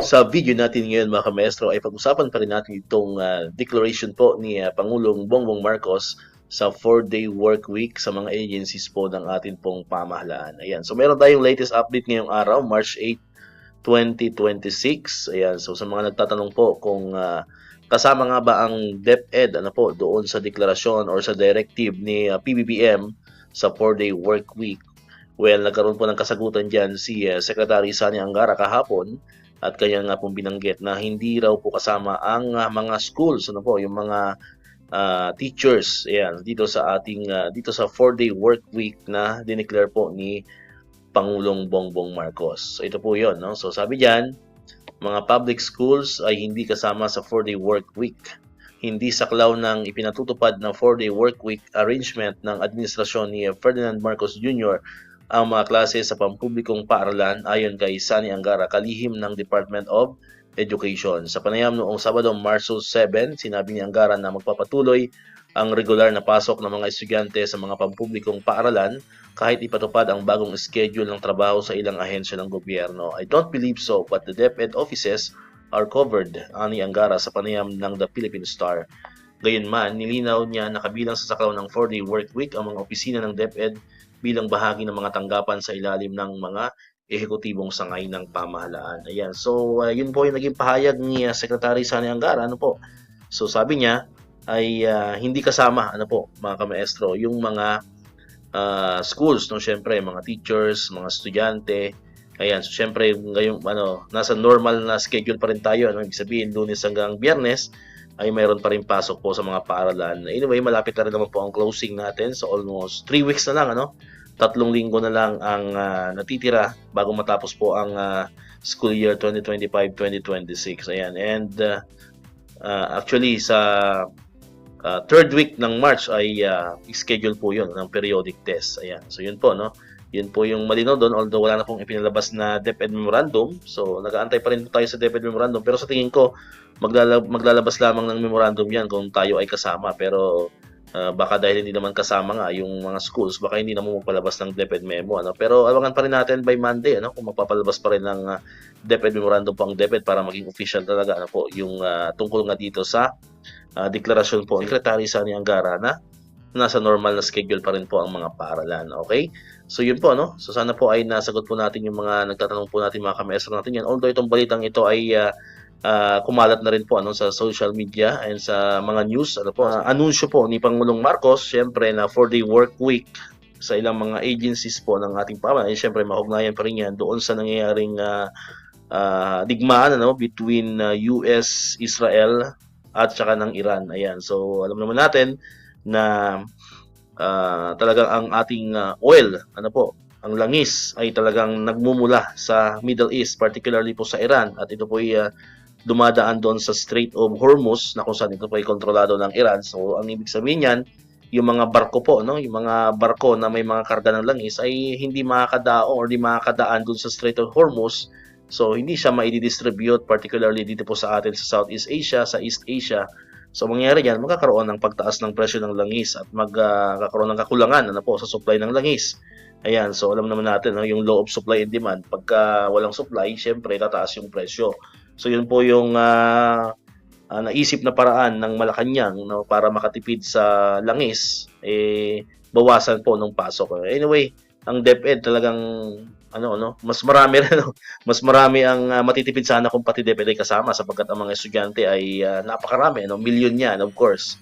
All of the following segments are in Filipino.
Sa video natin ngayon mga kamaestro ay pag-usapan pa rin natin itong declaration po ni Pangulong Bongbong Marcos sa 4-day work week sa mga agencies po ng atin pong pamahalaan. Ayan. So meron tayong latest update ngayong araw, March 8, 2026. Ayan. So sa mga nagtatanong po kung kasama nga ba ang DepEd po doon sa deklarasyon or sa directive ni PBBM sa 4-day work week. Well, nagkaroon po ng kasagutan dyan si Secretary Sani Angara kahapon at kanya nga pong binanggit na hindi raw po kasama ang mga schools, yung mga teachers, ayan, dito sa ating dito sa 4-day work week na dineclare po ni Pangulong Bongbong Marcos. So ito po 'yon, no? So sabi diyan, mga public schools ay hindi kasama sa 4-day work week. Hindi saklaw ng ipinatutupad na 4-day work week arrangement ng administrasyon ni Ferdinand Marcos Jr. ang mga klase sa pampublikong paaralan ayon kay Sani Angara, kalihim ng Department of Education. Sa panayam noong Sabado, Marso 7, sinabi ni Angara na magpapatuloy ang regular na pasok ng mga estudyante sa mga pampublikong paaralan kahit ipatupad ang bagong schedule ng trabaho sa ilang ahensya ng gobyerno. I don't believe so, but the DepEd offices are covered, ani Angara sa panayam ng The Philippine Star. Gayunman, nilinaw niya na kabilang sa saklaw ng 4-day work week ang mga opisina ng DepEd bilang bahagi ng mga tanggapan sa ilalim ng mga ehekutibong sangay ng pamahalaan. Ayan. So, yun po yung naging pahayag ni Secretary Sani Angara. So, sabi niya ay hindi kasama, mga kamaestro, yung mga schools, syempre, mga teachers, mga estudyante. Ayan. So, syempre, ngayong, nasa normal na schedule pa rin tayo. Ibig sabihin, Lunes hanggang Biyernes, ay mayroon pa rin pasok po sa mga paaralan. Anyway, malapit na rin naman po ang closing natin. So almost 3 weeks na lang, 3 linggo na lang ang natitira bago matapos po ang school year 2025-2026. Ayan. And actually sa 3rd week ng March ay schedule po 'yon ng periodic test. Ayan. So yun po, Yun po yung malinaw doon, although wala na pong ipinalabas na DepEd Memorandum. So, nag-aantay pa rin po tayo sa DepEd Memorandum. Pero sa tingin ko, maglalabas lamang ng memorandum yan kung tayo ay kasama. Pero baka dahil hindi naman kasama nga yung mga schools, baka hindi naman magpalabas ng DepEd Memo. Pero abangan pa rin natin by Monday kung magpapalabas pa rin ng DepEd Memorandum po ang DepEd para maging official talaga yung tungkol nga dito sa deklarasyon po ni Secretary Sani Angara na nasa normal na schedule pa rin po ang mga paaralan. Okay? So yun po, So sana po ay nasagot po natin yung mga nagtatanong po natin, mga kamaestro natin yan. Although itong balitang ito ay kumalat na rin po sa social media and sa mga news. Anunsyo po ni Pangulong Marcos, syempre na 4-day work week sa ilang mga agencies po ng ating pamahalaan. Syempre maugnayan pa rin yan doon sa nangyayaring digmaan between US, Israel at saka ng Iran. Ayan. So alam naman natin na talagang ang ating oil, ang langis ay talagang nagmumula sa Middle East, particularly po sa Iran, at ito po ay dumadaan doon sa Strait of Hormuz na kung saan ito po ay kontrolado ng Iran. So ang ibig sabihin niyan, yung mga barko po, yung mga barko na may mga karga ng langis ay hindi makakadao or hindi makakadaan doon sa Strait of Hormuz. So hindi siya ma-distribute, particularly dito po sa atin sa Southeast Asia, sa East Asia. So mangyayari diyan, magkakaroon ng pagtaas ng presyo ng langis at magkakaroon ng kakulangan sa supply ng langis. Ayan, so alam naman natin yung law of supply and demand. Pagka walang supply, syempre tataas yung presyo. So yun po yung naisip na paraan ng Malacanang para makatipid sa langis, bawasan po ng pasok. Anyway, ang DepEd talagang mas marami rin, mas marami ang matitipid sana kung pati DepEd ay kasama sapagkat ang mga estudyante ay napakarami, milyon yan, of course.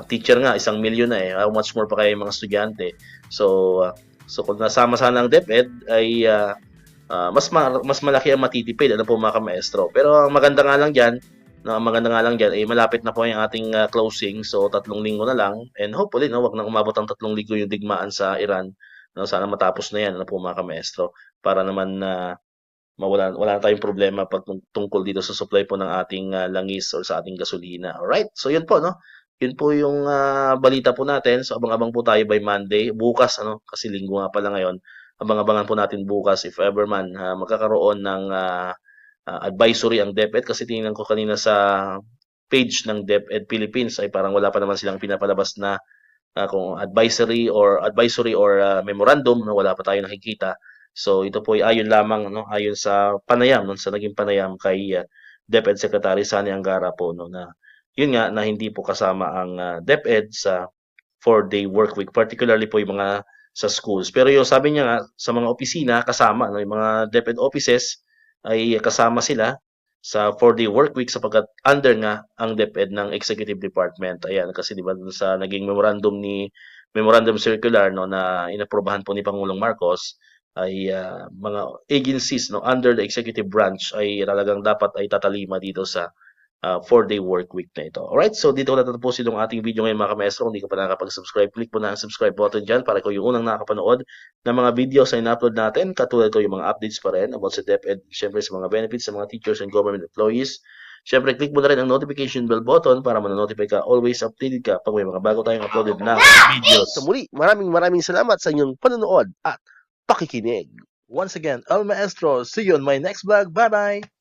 Teacher nga, 1 milyon na How much more pa kaya yung mga estudyante? So kung nasama sana ang DepEd ay mas malaki ang matitipid, po mga kamaestro. Pero ang maganda nga lang diyan, ay malapit na po yung ating closing. So 3 linggo na lang, and hopefully wag nang umabot ang 3 linggo yung digmaan sa Iran. Sana matapos na yan, po mga kamaestro, para naman wala na tayong problema tungkol dito sa supply po ng ating langis or sa ating gasolina. Alright, so yun po, Yun po yung balita po natin. So abang-abang po tayo by Monday. Bukas, kasi linggo nga pala ngayon. Abang-abangan po natin bukas if ever man magkakaroon ng advisory ang DepEd, kasi tingnan ko kanina sa page ng DepEd Philippines ay parang wala pa naman silang pinapalabas na kung advisory or memorandum, wala pa tayo nakikita. So ito po ay ayon lamang no, ayon sa panayam no, sa naging panayam kay DepEd Secretary Sani Angara po no na yun nga na hindi po kasama ang DepEd sa 4-day work week, particularly po yung mga sa schools. Pero yung sabi niya nga sa mga opisina kasama no, yung mga DepEd offices ay kasama sila sa 4-day work week sapagkat under nga ang DepEd ng Executive Department. Ayan kasi 'di ba dun sa naging memorandum circular no na inaprobahan po ni Pangulong Marcos ay mga agencies no under the executive branch ay talagang dapat ay tatalima dito sa 4-day work week na ito. Alright, so dito ko natatapusin yung ating video ngayon mga kamestro. Kung di ka pa nakakapag-subscribe, click mo na ang subscribe button dyan para ikaw yung unang nakakapanood ng mga videos na ina-upload natin. Katulad ko yung mga updates pa rin about sa DepEd, syempre sa mga benefits sa mga teachers and government employees. Syempre, click mo na rin ang notification bell button para ma-notify ka, always updated ka pag may mga bago tayong uploaded na videos. Sa muli, maraming salamat sa inyong panonood at pakikinig. Once again, El Maestro, see you on my next vlog. Bye-bye!